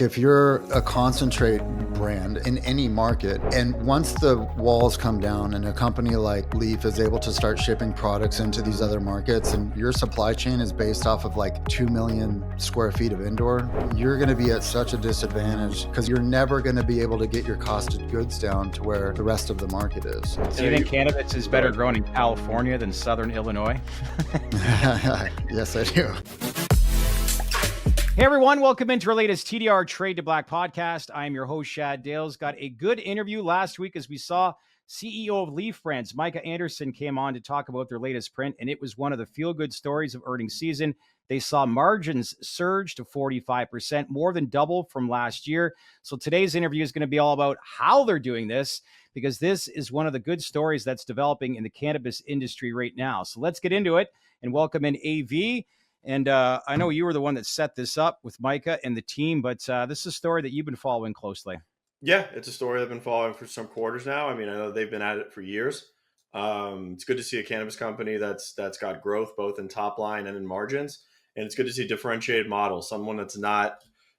If you're a concentrate brand in any market, and once the walls come down and a company like LEEF is able to start shipping products into these other markets, and your supply chain is based off of like 2 million square feet of indoor, you're going to be at such a disadvantage because you're never going to be able to get your cost of goods down to where the rest of the market is. So you think cannabis is better grown in California than Southern Illinois? Yes, I do. Hey everyone, welcome into our latest TDR Trade to Black podcast. I'm your host, Shad Dales. Got a good interview last week as we saw CEO of LEEF Brands, Micah Anderson, came on to talk about their latest print, and it was one of the feel-good stories of earnings season. They saw margins surge to 45%, more than double from last year. So today's interview is going to be all about how they're doing this, because this is one of the good stories that's developing in the cannabis industry right now. So let's get into it and welcome in AV. And I know you were the one that set this up with Micah and the team, but this is a story that you've been following closely. Yeah, it's a story I've been following for some quarters now. I mean, I know they've been at it for years. It's good to see a cannabis company that's got growth both in top line and in margins. And it's good to see a differentiated model, someone that's not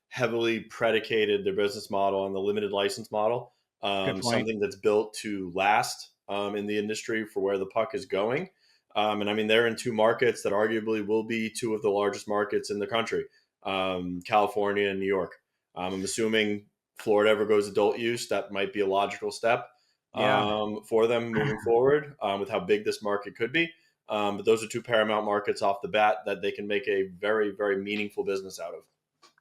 heavily predicated their business model on the limited license model, something that's built to last in the industry for where the puck is going. And I mean, they're in two markets that arguably will be two of the largest markets in the country, California and New York. I'm assuming Florida ever goes adult use, that might be a logical step for them moving forward with how big this market could be. But those are two paramount markets off the bat that they can make a very, very meaningful business out of.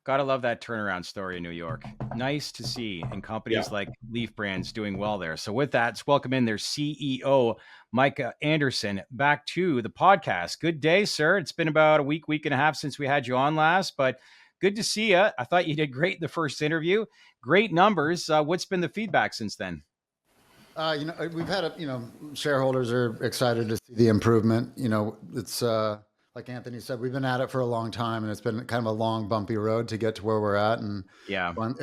Gotta love that turnaround story in New York. Nice to see, and companies like LEEF Brands doing well there. So with that, let's welcome in their CEO, Micah Anderson, back to the podcast. Good day, sir. It's been about a week and a half since we had you on last, but good to see you. I thought you did great in the first interview. Great numbers. What's been the feedback since then? We've had, shareholders are excited to see the improvement. It's like Anthony said, we've been at it for a long time, and it's been kind of a long, bumpy road to get to where we're at. And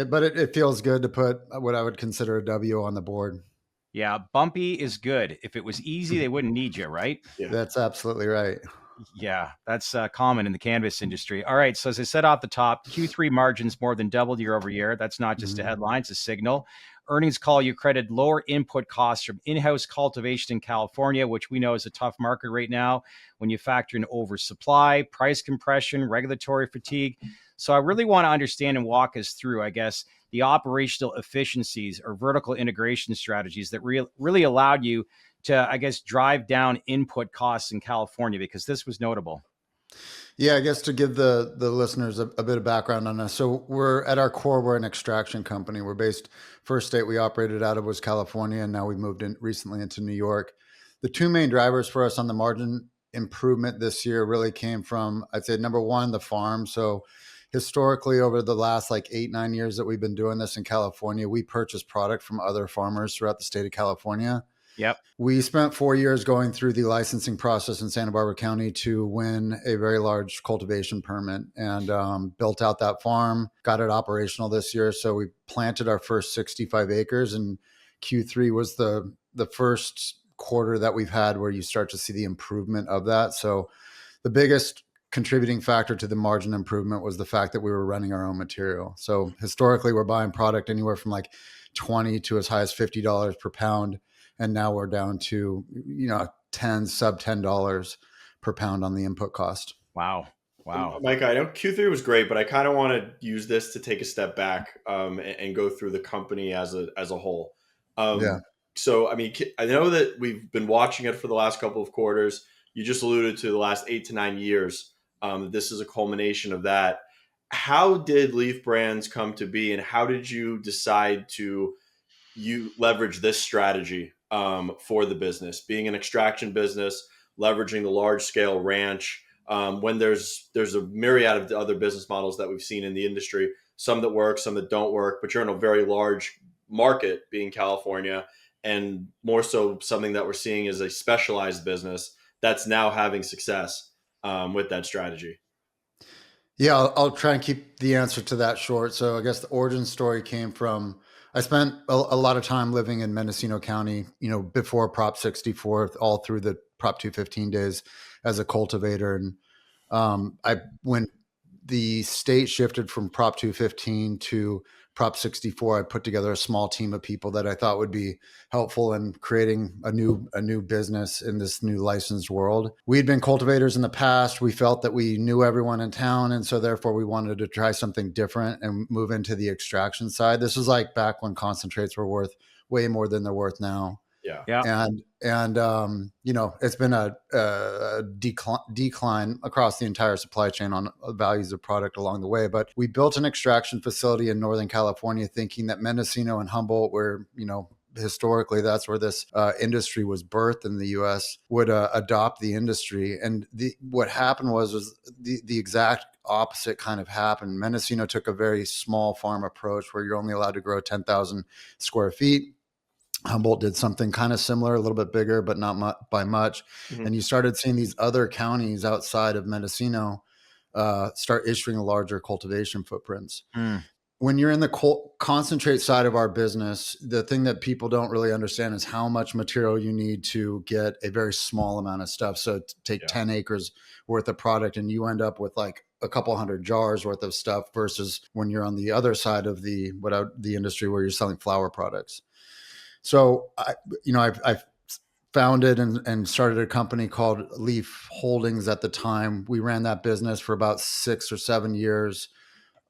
but it feels good to put what I would consider a W on the board. Yeah, bumpy is good. If it was easy, they wouldn't need you, right? Yeah. That's absolutely right. Yeah, that's common in the cannabis industry. All right, so as I said off the top, Q3 margins more than doubled year over year. That's not just a headline, it's a signal. Earnings call, you credited lower input costs from in-house cultivation in California, which we know is a tough market right now when you factor in oversupply, price compression, regulatory fatigue. So I really want to understand and walk us through, I guess, the operational efficiencies or vertical integration strategies that really allowed you to, I guess, drive down input costs in California, because this was notable. Yeah, I guess to give the listeners a bit of background on us. So we're at our core, we're an extraction company. We're based, first state we operated out of was California, and now we moved in recently into New York. The two main drivers for us on the margin improvement this year really came from, I'd say, number one, the farm. So historically, over the last like 8-9 years that we've been doing this in California, we purchased product from other farmers throughout the state of California. Yep. We spent 4 years going through the licensing process in Santa Barbara County to win a very large cultivation permit, and built out that farm, got it operational this year. So we planted our first 65 acres, and Q3 was the first quarter that we've had where you start to see the improvement of that. So the biggest contributing factor to the margin improvement was the fact that we were running our own material. So historically, we're buying product anywhere from like $20 to as high as $50 per pound. And now we're down to, sub $10 per pound on the input cost. Wow. Micah, I know Q3 was great, but I kind of want to use this to take a step back and go through the company as a whole. So, I mean, I know that we've been watching it for the last couple of quarters. You just alluded to the last 8 to 9 years. This is a culmination of that. How did LEEF Brands come to be, and how did you decide to leverage this strategy for the business, being an extraction business, leveraging the large scale ranch, when there's a myriad of other business models that we've seen in the industry, some that work, some that don't work, but you're in a very large market being California, and more so something that we're seeing as a specialized business that's now having success with that strategy. Yeah, I'll try and keep the answer to that short. So I guess the origin story came from, I spent a lot of time living in Mendocino County, before Prop 64, all through the Prop 215 days as a cultivator. And I went the state shifted from Prop 215 to Prop 64, I put together a small team of people that I thought would be helpful in creating a new business in this new licensed world. We had been cultivators in the past. We felt that we knew everyone in town, and so therefore we wanted to try something different and move into the extraction side. This was like back when concentrates were worth way more than they're worth now. Yeah. And it's been a decline across the entire supply chain on values of product along the way. But we built an extraction facility in Northern California, thinking that Mendocino and Humboldt, where historically that's where this industry was birthed in the U.S., would adopt the industry. And what happened was the exact opposite kind of happened. Mendocino took a very small farm approach where you're only allowed to grow 10,000 square feet. Humboldt did something kind of similar, a little bit bigger, but not by much. Mm-hmm. And you started seeing these other counties outside of Mendocino start issuing larger cultivation footprints. When you're in the concentrate side of our business, the thing that people don't really understand is how much material you need to get a very small amount of stuff. So take 10 acres worth of product and you end up with like a couple hundred jars worth of stuff versus when you're on the other side of the industry where you're selling flower products. So I've founded and started a company called LEEF Holdings at the time. We ran that business for about 6 or 7 years.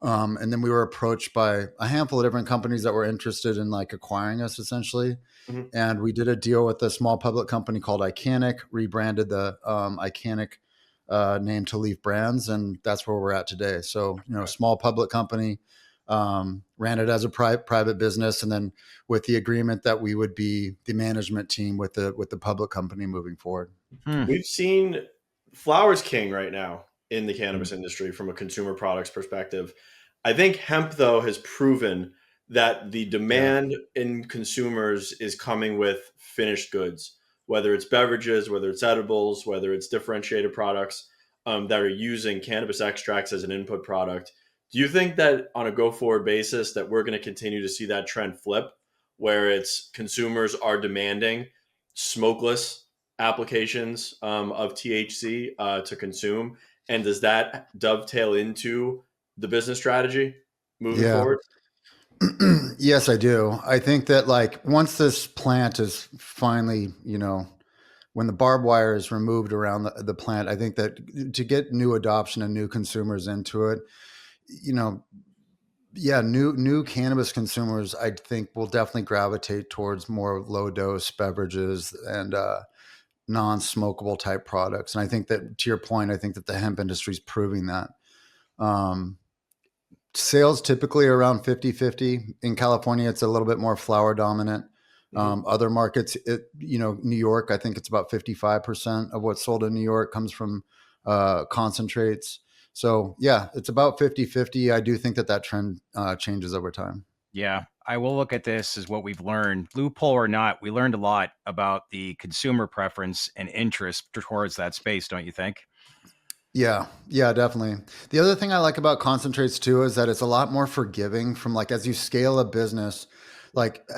And then we were approached by a handful of different companies that were interested in like acquiring us essentially. Mm-hmm. And we did a deal with a small public company called Icanic, rebranded the Icanic name to LEEF Brands. And that's where we're at today. So, small public company, ran it as a private business. And then with the agreement that we would be the management team with the public company moving forward. We've seen flowers king right now in the cannabis industry from a consumer products perspective. I think hemp, though, has proven that the demand in consumers is coming with finished goods, whether it's beverages, whether it's edibles, whether it's differentiated products that are using cannabis extracts as an input product. Do you think that on a go-forward basis that we're going to continue to see that trend flip, where it's consumers are demanding smokeless applications of THC to consume? And does that dovetail into the business strategy moving forward? Yes, I do. I think that like once this plant is finally, when the barbed wire is removed around the plant, I think that to get new adoption and new consumers into it, new cannabis consumers, I think, will definitely gravitate towards more low dose beverages and non-smokable type products. And I think that, to your point, I think that the hemp industry is proving that. Sales typically are around 50-50. In California, it's a little bit more flower dominant. Other markets, New York, I think it's about 55% of what's sold in New York comes from concentrates. So yeah, it's about 50-50. I do think that trend changes over time. Yeah, I will look at this as what we've learned, loophole or not. We learned a lot about the consumer preference and interest towards that space, don't you think? Yeah, definitely. The other thing I like about concentrates too is that it's a lot more forgiving from like as you scale a business. Like,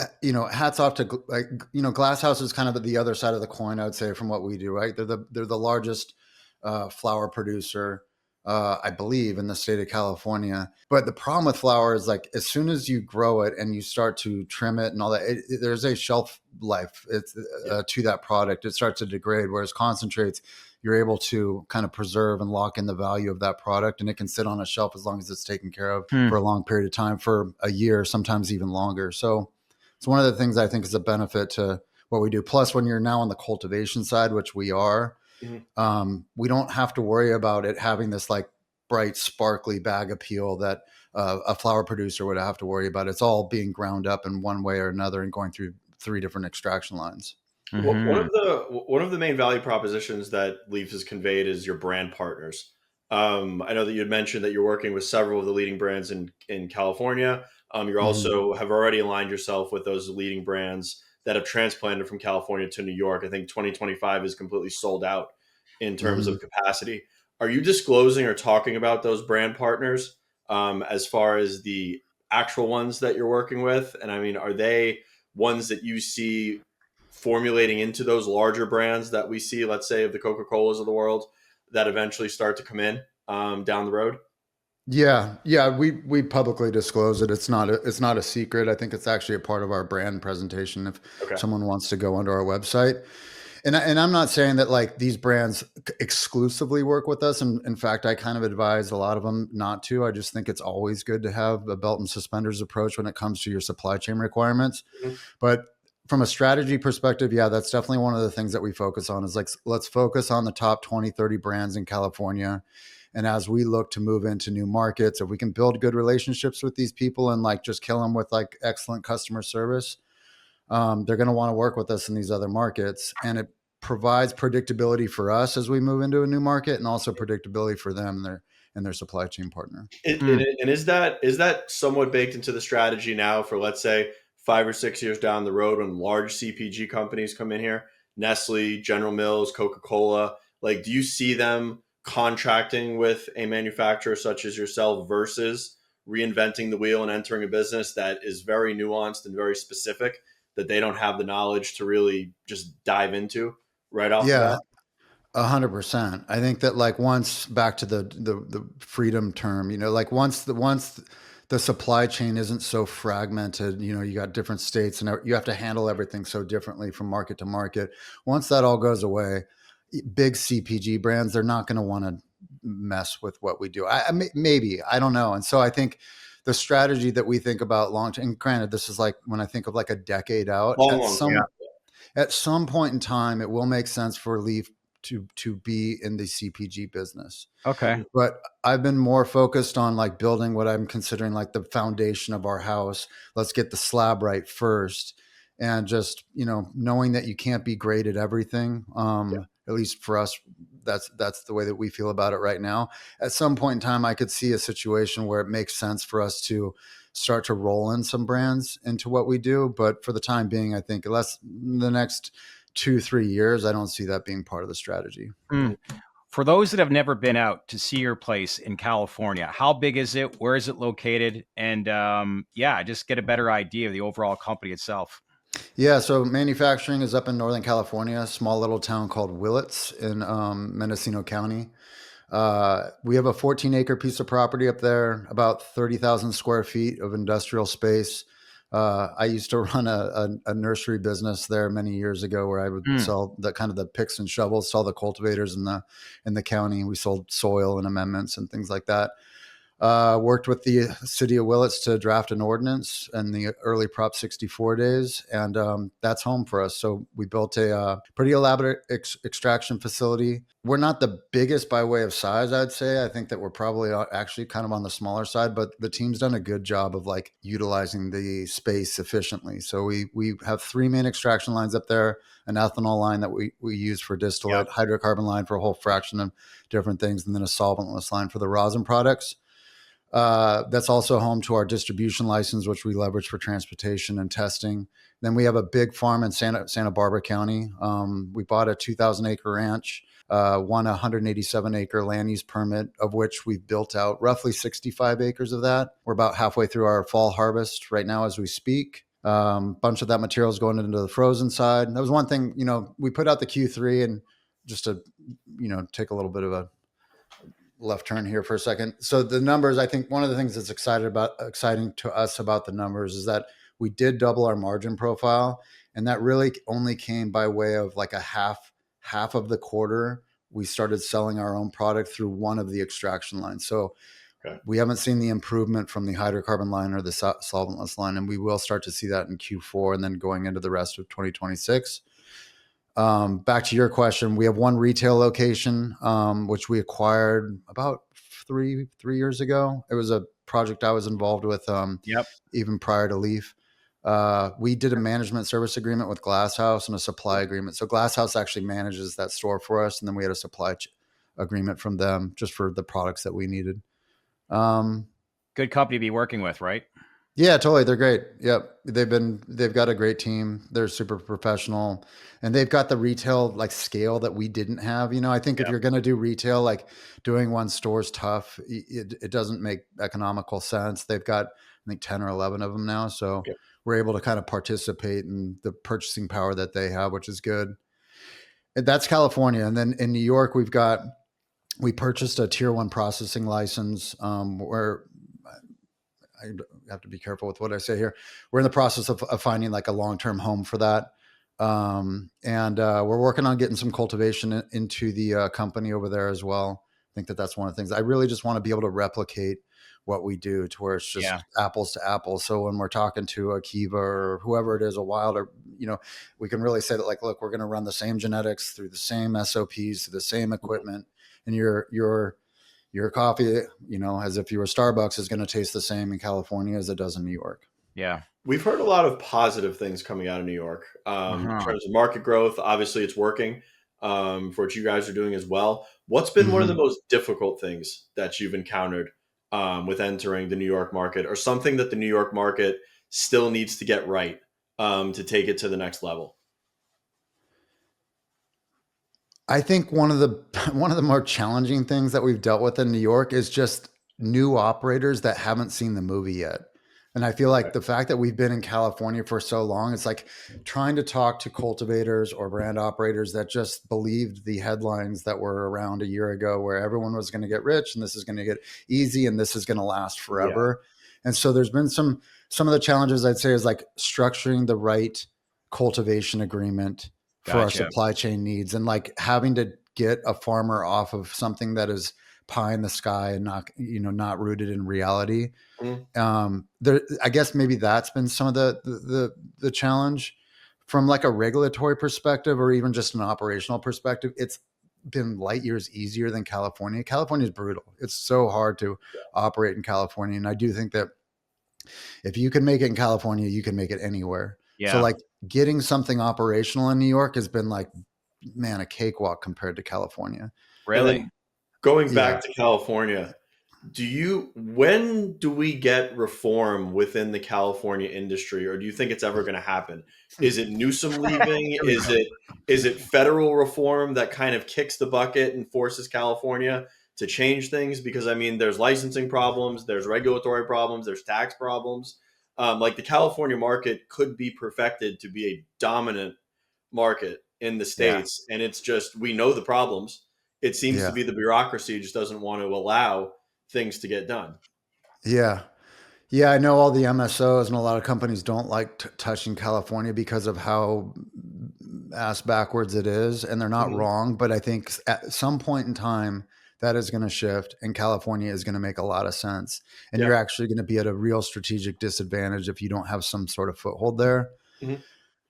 hats off to Glass House is kind of the other side of the coin, I would say, from what we do, right? They're the largest flower producer, I believe, in the state of California. But the problem with flower is like as soon as you grow it and you start to trim it and all that, there's a shelf life to that product. It starts to degrade, whereas concentrates, you're able to kind of preserve and lock in the value of that product, and it can sit on a shelf as long as it's taken care of for a long period of time, for a year, sometimes even longer. So it's one of the things I think is a benefit to what we do. Plus, when you're now on the cultivation side, which we are, we don't have to worry about it having this like bright, sparkly bag appeal that a flower producer would have to worry about. It's all being ground up in one way or another and going through 3 different extraction lines. One of the main value propositions that LEEF has conveyed is your brand partners. I know that you had mentioned that you're working with several of the leading brands in California. You're also have already aligned yourself with those leading brands that have transplanted from California to New York. I think 2025 is completely sold out in terms of capacity. Are you disclosing or talking about those brand partners as far as the actual ones that you're working with? And I mean, are they ones that you see formulating into those larger brands that we see, let's say, of the Coca-Colas of the world that eventually start to come in down the road? Yeah. We publicly disclose it. It's not a secret. I think it's actually a part of our brand presentation if Okay. someone wants to go onto our website. And I'm not saying that like these brands exclusively work with us. And in fact, I kind of advise a lot of them not to. I just think it's always good to have a belt and suspenders approach when it comes to your supply chain requirements. Mm-hmm. But from a strategy perspective, yeah, that's definitely one of the things that we focus on is like, let's focus on the top 20, 30 brands in California. And as we look to move into new markets, if we can build good relationships with these people and like just kill them with like excellent customer service, they're going to want to work with us in these other markets. And it provides predictability for us as we move into a new market and also predictability for them and their supply chain partner. And is that somewhat baked into the strategy now for, let's say, 5 or 6 years down the road when large CPG companies come in here, Nestle, General Mills, Coca-Cola, like, do you see them contracting with a manufacturer such as yourself versus reinventing the wheel and entering a business that is very nuanced and very specific that they don't have the knowledge to really just dive into right off the Yeah, bat? 100%. I think that like once back to the freedom term, like once the supply chain isn't so fragmented, you got different states and you have to handle everything so differently from market to market. Once that all goes away, big CPG brands, they're not going to want to mess with what we do. Maybe, I don't know. And so I think the strategy that we think about long term, and granted, this is like when I think of like a decade out, Long term. at some point in time, it will make sense for LEEF to be in the CPG business. Okay. But I've been more focused on like building what I'm considering like the foundation of our house. Let's get the slab right first. And just, knowing that you can't be great at everything. At least for us, that's the way that we feel about it right now. At some point in time, I could see a situation where it makes sense for us to start to roll in some brands into what we do. But for the time being, I think unless the next 2-3 years, I don't see that being part of the strategy. For those that have never been out to see your place in California, how big is it? Where is it located? And just get a better idea of the overall company itself. Yeah, so manufacturing is up in Northern California, a small little town called Willits in Mendocino County. We have a 14-acre piece of property up there, about 30,000 square feet of industrial space. I used to run a nursery business there many years ago where I would sell the picks and shovels, sell the cultivators in the county. We sold soil and amendments and things like that. Worked with the city of Willits to draft an ordinance in the early Prop 64 days, and that's home for us. So we built a pretty elaborate extraction facility. We're not the biggest by way of size, I'd say. I think that we're probably actually kind of on the smaller side, but the team's done a good job of like utilizing the space efficiently. So we have 3 main extraction lines up there, an ethanol line that we use for distillate, hydrocarbon line for a whole fraction of different things, and then a solventless line for the rosin products. That's also home to our distribution license, which we leverage for transportation and testing. Then we have a big farm in Santa Barbara County. We bought a 2,000-acre ranch, won a 187-acre land use permit, of which we've built out roughly 65 acres of that. We're about halfway through our fall harvest right now as we speak. Bunch of that material is going into the frozen side. That was one thing, we put out the Q3, and just to, take a little bit of a left turn here for a second. So the numbers, I think one of the things that's exciting to us about the numbers is that we did double our margin profile. And that really only came by way of like a half of the quarter. We started selling our own product through one of the extraction lines. So we haven't seen the improvement from the hydrocarbon line or the solventless line. And we will start to see that in Q4 and then going into the rest of 2026. Back to your question, we have one retail location, which we acquired about three years ago. It was a project I was involved with, even prior to LEEF. We did a management service agreement with Glass House and a supply agreement. So Glass House actually manages that store for us. And then we had a supply agreement from them just for the products that we needed. Good company to be working with, right? Yeah, totally. They're great. Yep. They've got a great team. They're super professional, and they've got the retail like scale that we didn't have. I think if you're going to do retail, like doing one store is tough. It doesn't make economical sense. They've got, I think 10 or 11 of them now. So we're able to kind of participate in the purchasing power that they have, which is good. And that's California. And then in New York, we've got We purchased a tier 1 processing license, where I have to be careful with what I say here. We're in the process of finding like a long-term home for that. And we're working on getting some cultivation into the company over there as well. I think that that's one of the things. I really just want to be able to replicate what we do to where it's just apples to apples. So when we're talking to a Kiva or whoever it is, a Wild, or, we can really say that, like, look, we're going to run the same genetics through the same SOPs, through the same equipment, and your coffee, as if you were Starbucks, is going to taste the same in California as it does in New York. Yeah. We've heard a lot of positive things coming out of New York in terms of market growth. Obviously, it's working for what you guys are doing as well. What's been one of the most difficult things that you've encountered with entering the New York market, or something that the New York market still needs to get right to take it to the next level? I think one of the more challenging things that we've dealt with in New York is just new operators that haven't seen the movie yet. And I feel like the fact that we've been in California for so long, it's like trying to talk to cultivators or brand operators that just believed the headlines that were around a year ago, where everyone was going to get rich and this is going to get easy and this is going to last forever. And so there's been some of the challenges, I'd say, is like structuring the right cultivation agreement for our supply chain needs, and like having to get a farmer off of something that is pie in the sky and not rooted in reality. I guess maybe that's been some of the challenge from like a regulatory perspective, or even just an operational perspective. It's been light years easier than California. California is brutal. It's so hard to operate in California. And I do think that if you can make it in California, you can make it anywhere. So like getting something operational in New York has been like, man, a cakewalk compared to California. Really? Going back to California, when do we get reform within the California industry, or do you think it's ever going to happen? Is it Newsom leaving? Is it federal reform that kind of kicks the bucket and forces California to change things? Because I mean, there's licensing problems, there's regulatory problems, there's tax problems. Like the California market could be perfected to be a dominant market in the States. And it's just, we know the problems. It seems to be the bureaucracy just doesn't want to allow things to get done. Yeah. I know all the MSOs and a lot of companies don't like touching California because of how ass backwards it is. And they're not wrong. But I think at some point in time, that is going to shift, and California is going to make a lot of sense. And you're actually going to be at a real strategic disadvantage if you don't have some sort of foothold there. Wouldn't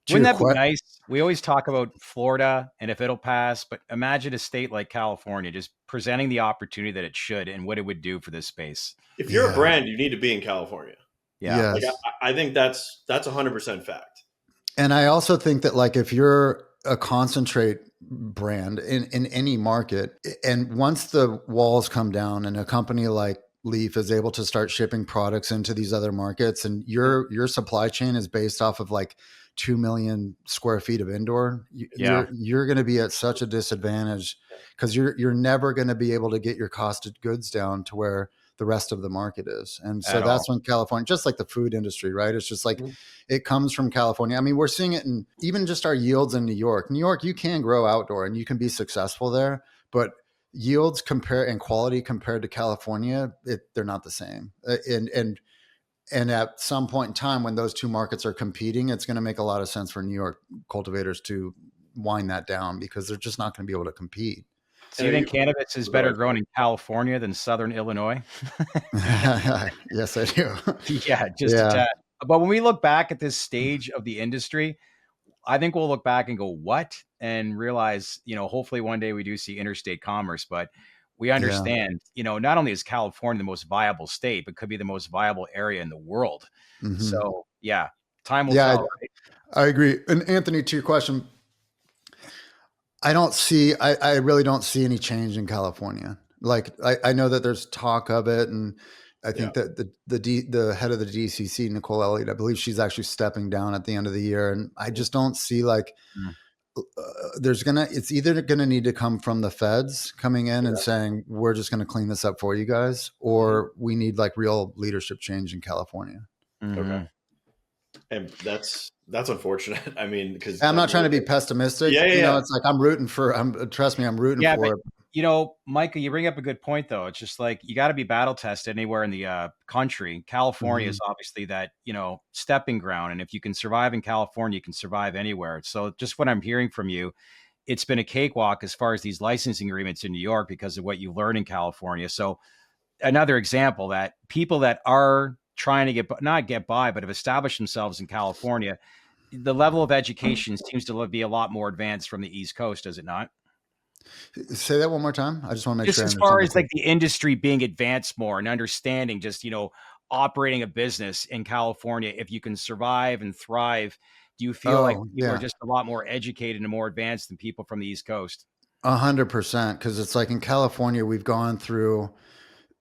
that be nice? We always talk about Florida and if it'll pass, but imagine a state like California just presenting the opportunity that it should and what it would do for this space. If you're a brand, you need to be in California. Yeah. Like, I think that's 100% fact. And I also think that, like, if you're a concentrate brand in any market, and once the walls come down and a company like LEEF is able to start shipping products into these other markets, and your supply chain is based off of like 2 million square feet of indoor, you're going to be at such a disadvantage, because you're never going to be able to get your cost of goods down to where the rest of the market is. And so that's when California, just like the food industry, right? It's just like, it comes from California. I mean, we're seeing it in even just our yields in New York. New York, you can grow outdoor and you can be successful there, but yields and quality compared to California, they're not the same. And at some point in time, when those two markets are competing, it's going to make a lot of sense for New York cultivators to wind that down, because they're just not going to be able to compete. So you think cannabis is better grown in California than Southern Illinois? Yes, I do. A tad. But when we look back at this stage of the industry, I think we'll look back and go, what? And realize, hopefully one day we do see interstate commerce, but we understand, not only is California the most viable state, but could be the most viable area in the world. So time will tell. Right? I agree. And Anthony, to your question, I really don't see any change in California. Like, I know that there's talk of it, and I think that the head of the DCC, Nicole Elliott, I believe she's actually stepping down at the end of the year. And I just don't see like it's either going to need to come from the feds coming in and saying, we're just going to clean this up for you guys, or we need like real leadership change in California. Okay. And that's unfortunate. I mean, because I'm not trying to be pessimistic. It's like trust me, I'm rooting for it. You know, Micah, you bring up a good point, though. It's just like you got to be battle tested anywhere in the country. California is obviously that, stepping ground. And if you can survive in California, you can survive anywhere. So just what I'm hearing from you, it's been a cakewalk as far as these licensing agreements in New York because of what you learned in California. So another example that people that are trying to not get by, but have established themselves in California, the level of education seems to be a lot more advanced from the East Coast, does it not? Say that one more time. I just want to make Just sure I as far understand as like the industry being advanced more and understanding just, operating a business in California, if you can survive and thrive, do you feel like Oh, people are yeah. just a lot more educated and more advanced than people from the East Coast? 100%. Because it's like in California, we've gone through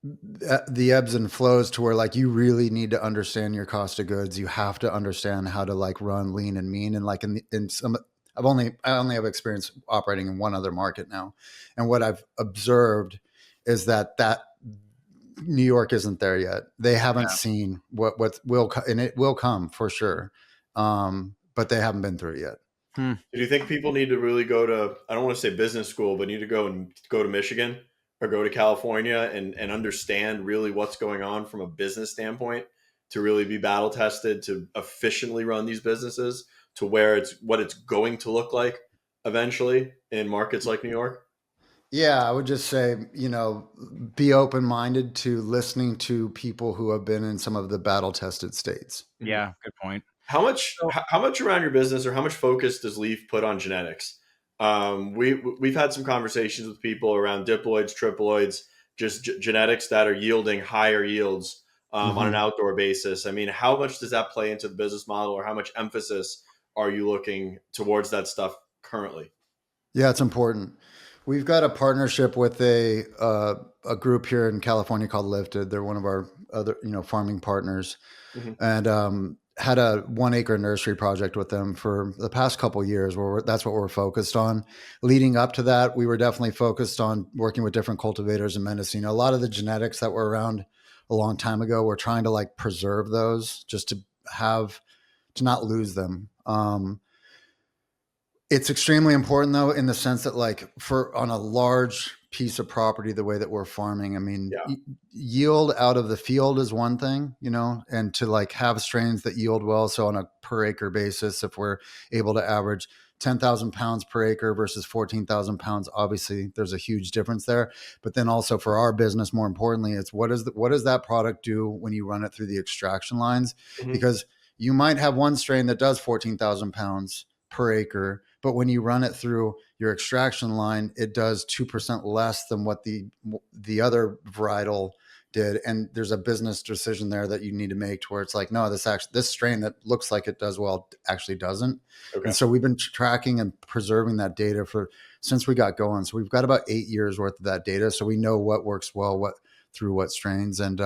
the ebbs and flows to where like you really need to understand your cost of goods. You have to understand how to like run lean and mean. And like in some, I only have experience operating in one other market now. And what I've observed is that New York isn't there yet. They haven't seen what will and it will come for sure. But they haven't been through it yet. Do you think people need to really go to, I don't want to say business school, but need to go to Michigan or go to California and understand really what's going on from a business standpoint to really be battle tested, to efficiently run these businesses to where it's what it's going to look like eventually in markets like New York? Yeah, I would just say, be open minded to listening to people who have been in some of the battle tested states. Yeah, good point. How much around your business or how much focus does LEEF put on genetics? We've had some conversations with people around diploids, triploids, just genetics that are yielding higher yields on an outdoor basis. I mean, how much does that play into the business model, or how much emphasis are you looking towards that stuff currently? Yeah, it's important. We've got a partnership with a group here in California called Lifted. They're one of our other farming partners, Mm-hmm. and had a 1 acre nursery project with them for the past couple of years. Where that's what we're focused on. Leading up to that, we were definitely focused on working with different cultivators in Mendocino. A lot of the genetics that were around a long time ago, we're trying to like preserve those just to not lose them. It's extremely important though, in the sense that like for on a large piece of property, the way that we're farming, I mean, Yeah. yield out of the field is one thing, and to like have strains that yield well. So on a per acre basis, if we're able to average 10,000 pounds per acre versus 14,000 pounds, obviously there's a huge difference there. But then also for our business, more importantly, it's what does that product do when you run it through the extraction lines? Mm-hmm. Because you might have one strain that does 14,000 pounds per acre, but when you run it through your extraction line, it does 2% less than what the other varietal did. And there's a business decision there that you need to make to where it's like, no, this strain that looks like it does well actually doesn't. Okay. And so we've been tracking and preserving that data since we got going. So we've got about 8 years worth of that data. So we know what works well, through what strains. And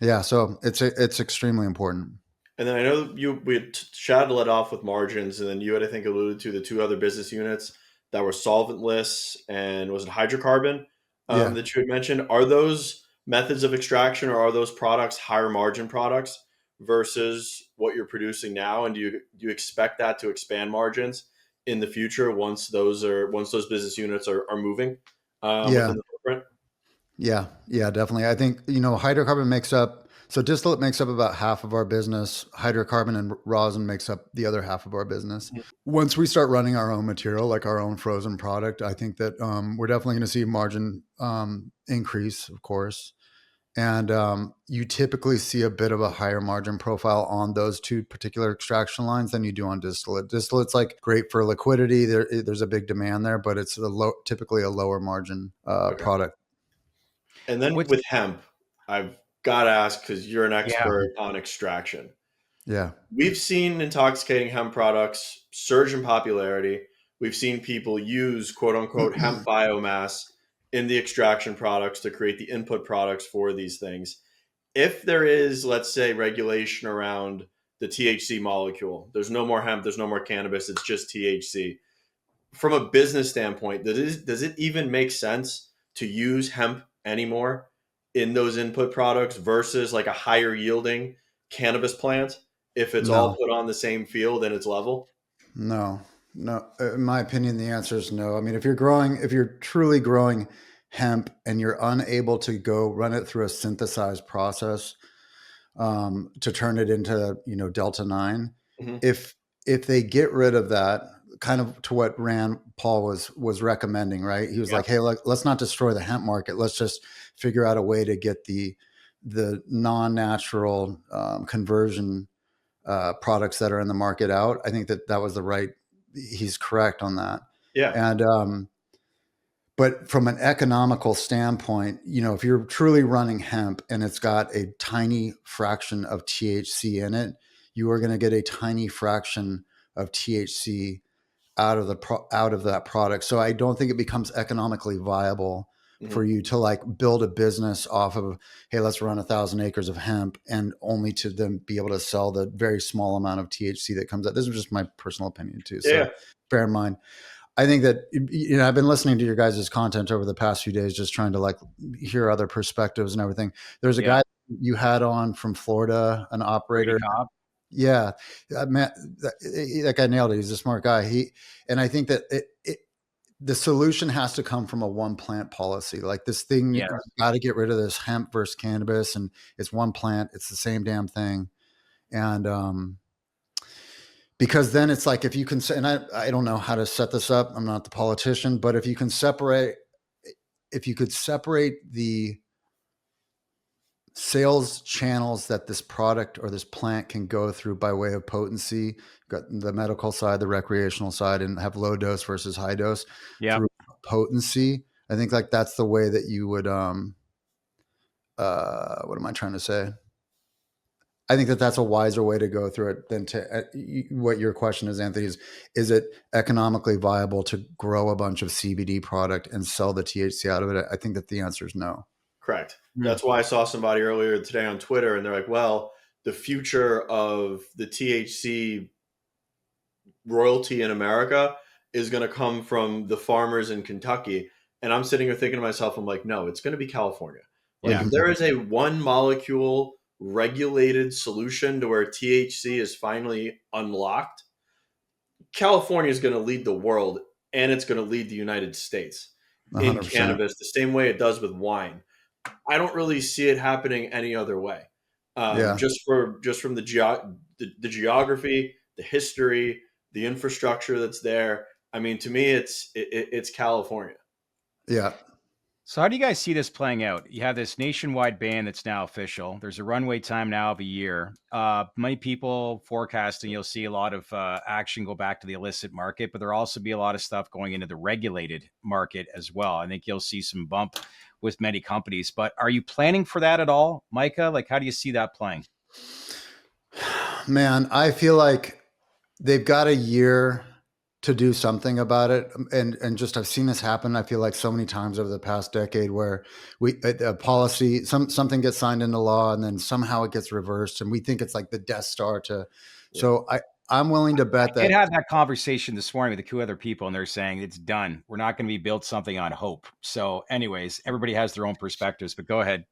yeah, so it's extremely important. And then I know we had shot to let off with margins, and then you had, I think, alluded to the two other business units that were solventless and was it hydrocarbon that you had mentioned. Are those methods of extraction, or are those products higher margin products versus what you're producing now? And do you expect that to expand margins in the future once those business units are moving within the footprint? Yeah, definitely. I think, hydrocarbon makes up, so distillate makes up about half of our business. Hydrocarbon and rosin makes up the other half of our business. Once we start running our own material, like our own frozen product, I think that we're definitely going to see margin increase, of course. And you typically see a bit of a higher margin profile on those two particular extraction lines than you do on distillate. Distillate's like great for liquidity. There's a big demand there, but it's typically a lower margin product. And then with hemp, I've got to ask, because you're an expert on extraction. Yeah. We've seen intoxicating hemp products surge in popularity. We've seen people use quote unquote hemp biomass in the extraction products to create the input products for these things. If there is, let's say, regulation around the THC molecule, there's no more hemp, there's no more cannabis, it's just THC. From a business standpoint, does it even make sense to use hemp anymore in those input products versus like a higher yielding cannabis plant if it's all put on the same field and it's level? No, No, in my opinion, the answer is no. I mean, if you're truly growing hemp and you're unable to go run it through a synthesized process to turn it into, Delta 9, Mm-hmm. if they get rid of that, kind of to what Rand Paul was recommending, right? He was Yeah. like, hey, let's not destroy the hemp market. Let's just figure out a way to get the non-natural conversion products that are in the market out. I think that was the right. He's correct on that. Yeah. And but from an economical standpoint, if you're truly running hemp and it's got a tiny fraction of THC in it, you are going to get a tiny fraction of THC out of that product. So I don't think it becomes economically viable Mm-hmm. for you to like build a business off of, hey, let's run 1,000 acres of hemp and only to then be able to sell the very small amount of THC that comes out. This is just my personal opinion too. So Yeah. bear in mind. I think that, I've been listening to your guys' content over the past few days, just trying to like hear other perspectives and everything. There's a guy you had on from Florida, an operator. Yeah, man, that guy nailed it. He's a smart guy. And I think that the solution has to come from a one plant policy. Like this thing, you got to get rid of this hemp versus cannabis, and it's one plant. It's the same damn thing. And because then it's like, if you can, and I don't know how to set this up. I'm not the politician, but if you could separate the sales channels that this product or this plant can go through by way of potency, got the medical side, the recreational side, and have low dose versus high dose through potency. I think like that's the way that you would, what am I trying to say? I think that that's a wiser way to go through it than to what your question is, Anthony, is it economically viable to grow a bunch of CBD product and sell the THC out of it? I think that the answer is no. Correct. That's why I saw somebody earlier today on Twitter and they're like, well, the future of the THC royalty in America is going to come from the farmers in Kentucky. And I'm sitting here thinking to myself, I'm like, no, it's going to be California. Like if there is a one molecule regulated solution to where THC is finally unlocked, California is going to lead the world and it's going to lead the United States in 100%. cannabis the same way it does with wine. I don't really see it happening any other way. Just from the geography, the history, the infrastructure that's there. I mean, to me, it's California. Yeah. So how do you guys see this playing out? You have this nationwide ban that's now official. There's a runway time now of a year. Many people forecasting you'll see a lot of action go back to the illicit market, but there'll also be a lot of stuff going into the regulated market as well. I think you'll see some bump with many companies, but are you planning for that at all, Micah? Like, how do you see that playing? Man, I feel like they've got a year to do something about it. And just, I've seen this happen. I feel like so many times over the past decade where a policy, something gets signed into law and then somehow it gets reversed. And we think it's like the Death Star so I'm willing to bet that. I did have that conversation this morning with a few other people and they're saying it's done. We're not going to be built something on hope. So anyways, everybody has their own perspectives, but go ahead.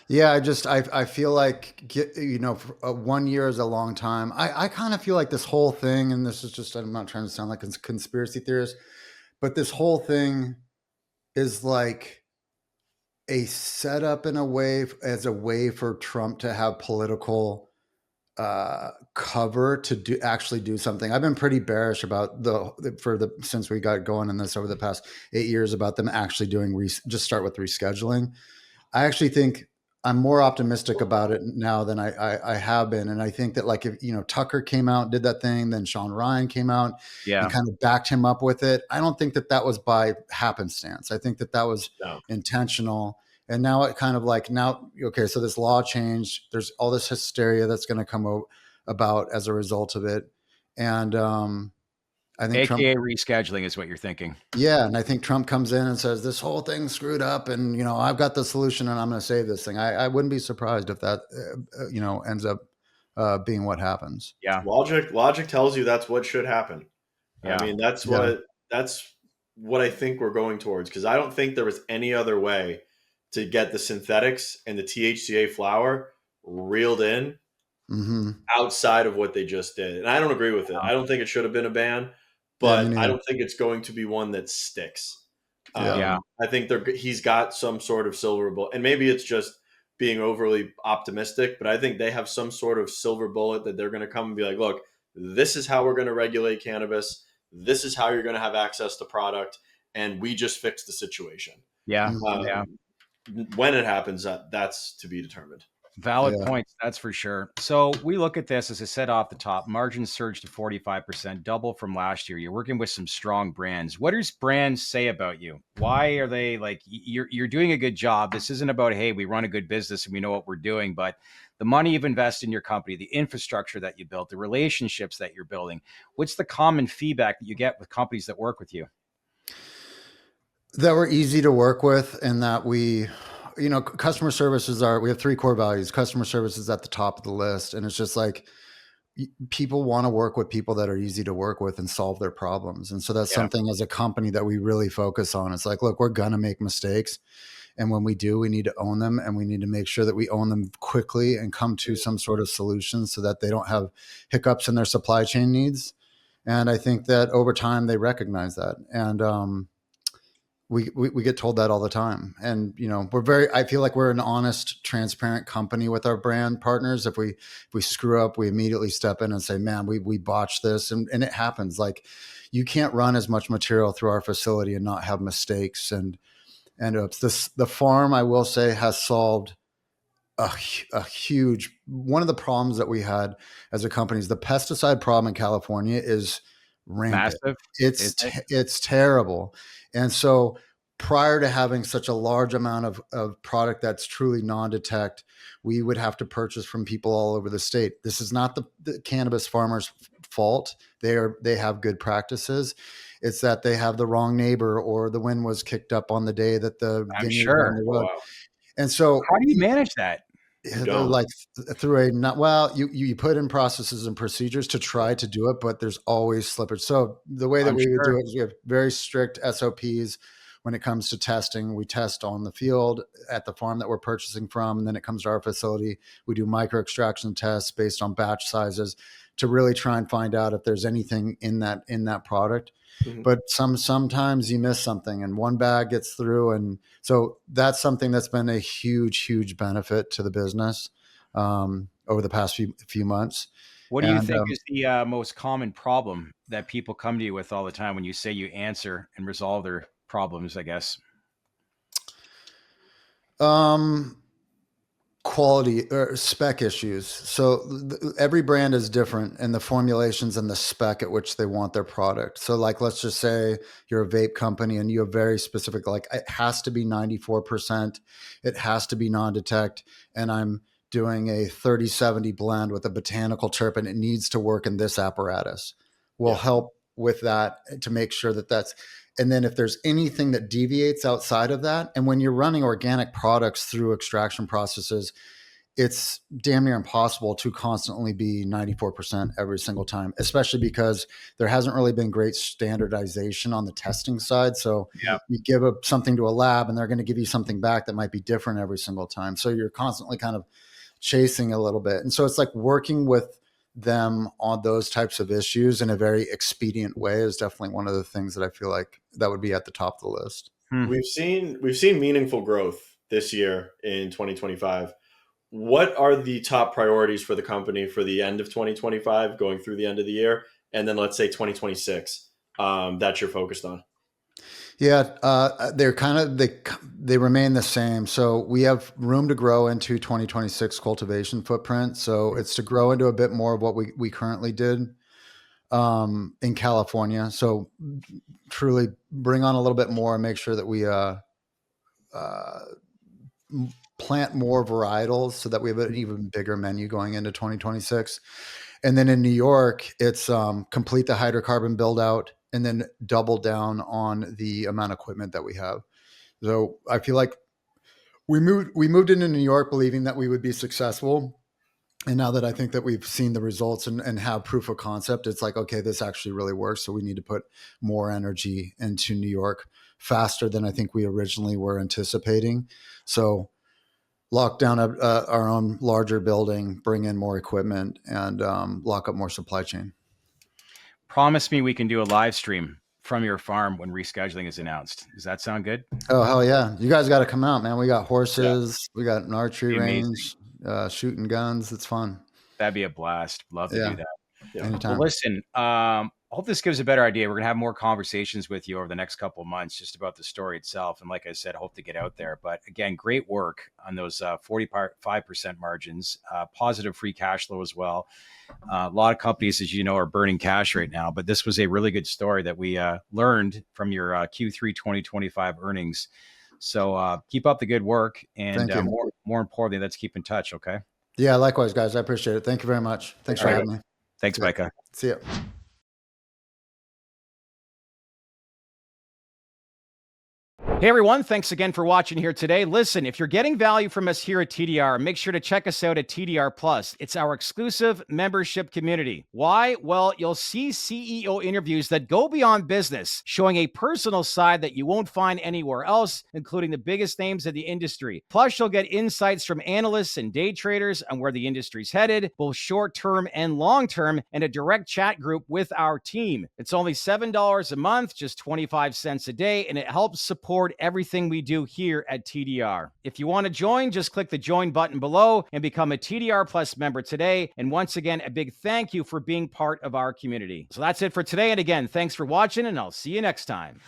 Yeah, I feel like 1 year is a long time. I kind of feel like this whole thing, and this is just, I'm not trying to sound like a conspiracy theorist, but this whole thing is like a setup in a way as a way for Trump to have political cover to actually do something. I've been pretty bearish about since we got going in this over the past 8 years about them actually doing just start with rescheduling. I actually think I'm more optimistic about it now than I have been. And I think that like, if, Tucker came out and did that thing, then Sean Ryan came out and kind of backed him up with it. I don't think that was by happenstance. I think that was intentional. And now it kind of like okay, so this law changed. There's all this hysteria that's going to come about as a result of it. And I think AKA rescheduling is what you're thinking. Yeah. And I think Trump comes in and says, this whole thing's screwed up and, I've got the solution and I'm going to save this thing. I wouldn't be surprised if that, ends up being what happens. Yeah. Logic tells you that's what should happen. Yeah. I mean, that's what I think we're going towards. Cause I don't think there was any other way to get the synthetics and the THCA flower reeled in outside of what they just did. And I don't agree with it. I don't think it should have been a ban. Yeah, me but I neither. don't think it's going to be one that sticks. Yeah. I think he's got some sort of silver bullet, and maybe it's just being overly optimistic, but I think they have some sort of silver bullet that they're going to come and be like, look, this is how we're going to regulate cannabis. This is how you're going to have access to product. And we just fixed the situation. Yeah. Mhm. Yeah. When it happens, that's to be determined. Valid Yeah. points, that's for sure. So we look at this, as I said off the top, margins surged to 45%, double from last year. You're working with some strong brands. What does brands say about you? Why are they like, you're doing a good job? This isn't about, hey, we run a good business and we know what we're doing, but the money you've invested in your company, the infrastructure that you built, the relationships that you're building. What's the common feedback that you get with companies that work with you? That we're easy to work with, and that customer services we have 3 core values. Customer service is at the top of the list. And it's just like, people want to work with people that are easy to work with and solve their problems. And so that's something as a company that we really focus on. It's like, look, we're going to make mistakes. And when we do, we need to own them, and we need to make sure that we own them quickly and come to some sort of solution so that they don't have hiccups in their supply chain needs. And I think that over time they recognize that. And, we get told that all the time. And I feel like we're an honest, transparent company with our brand partners. If we screw up, we immediately step in and say, man, we botched this. And it happens. Like, you can't run as much material through our facility and not have mistakes. And the farm, I will say, has solved a huge one of the problems that we had as a company. Is the pesticide problem in California is rampant. Massive. It's terrible. And so, prior to having such a large amount of product that's truly non-detect, we would have to purchase from people all over the state. This is not the cannabis farmers' fault. They have good practices. It's that they have the wrong neighbor, or the wind was kicked up on the day that the I'm vineyard down sure. the Oh, road. wow. And so, How do you manage that? You don't. like, through a not well, you put in processes and procedures to try to do it, but there's always slippage. So the way that I'm we would sure. do it is we have very strict SOPs when it comes to testing. We test on the field at the farm that we're purchasing from, and then it comes to our facility. We do micro extraction tests based on batch sizes to really try and find out if there's anything in that product. Mm-hmm. But sometimes you miss something and one bag gets through. And so that's something that's been a huge benefit to the business over the past few months. What do you think is the most common problem that people come to you with all the time when you say you answer and resolve their problems, I guess? Quality or spec issues. So every brand is different in the formulations and the spec at which they want their product. So, like, let's just say you're a vape company and you have very specific, like, it has to be 94%, it has to be non-detect, and I'm doing a 30-70 blend with a botanical terp, and it needs to work in this apparatus. We'll help with that to make sure that that's. And then if there's anything that deviates outside of that, and when you're running organic products through extraction processes, it's damn near impossible to constantly be 94% every single time, especially because there hasn't really been great standardization on the testing side. So you give something to a lab and they're going to give you something back that might be different every single time. So you're constantly kind of chasing a little bit. And so it's like working with them on those types of issues in a very expedient way is definitely one of the things that I feel like that would be at the top of the list. We've seen meaningful growth this year in 2025. What are the top priorities for the company for the end of 2025, going through the end of the year, and then let's say 2026 that you're focused on? Yeah, they remain the same. So we have room to grow into 2026 cultivation footprint. So it's to grow into a bit more of what we currently did in California. So truly bring on a little bit more and make sure that we plant more varietals so that we have an even bigger menu going into 2026. And then in New York, it's complete the hydrocarbon build out and then double down on the amount of equipment that we have. So I feel like we moved into New York believing that we would be successful. And now that I think that we've seen the results and have proof of concept, it's like, okay, this actually really works. So we need to put more energy into New York faster than I think we originally were anticipating. So lock down our own larger building, bring in more equipment, and lock up more supply chain. Promise me we can do a live stream from your farm when rescheduling is announced. Does that sound good? Oh, hell yeah. You guys got to come out, man. We got horses. Yeah. We got an archery range, shooting guns. It's fun. That'd be a blast. Love to do that. Yeah. Anytime. Well, listen, I hope this gives a better idea. We're going to have more conversations with you over the next couple of months just about the story itself. And like I said, I hope to get out there. But again, great work on those 45% margins, positive free cash flow as well. A lot of companies, as you know, are burning cash right now. But this was a really good story that we learned from your Q3 2025 earnings. So keep up the good work. And more importantly, let's keep in touch, okay? Yeah, likewise, guys. I appreciate it. Thank you very much. Thanks for having me. Thanks, Micah. See ya. Hey everyone, thanks again for watching here today. Listen, if you're getting value from us here at TDR, make sure to check us out at TDR Plus. It's our exclusive membership community. Why? Well, you'll see CEO interviews that go beyond business, showing a personal side that you won't find anywhere else, including the biggest names in the industry. Plus, you'll get insights from analysts and day traders on where the industry's headed, both short-term and long-term, and a direct chat group with our team. It's only $7 a month, just 25 cents a day, and it helps support everything we do here at TDR. If you want to join, just click the join button below and become a TDR Plus member today. And once again, a big thank you for being part of our community. So that's it for today. And again, thanks for watching, and I'll see you next time.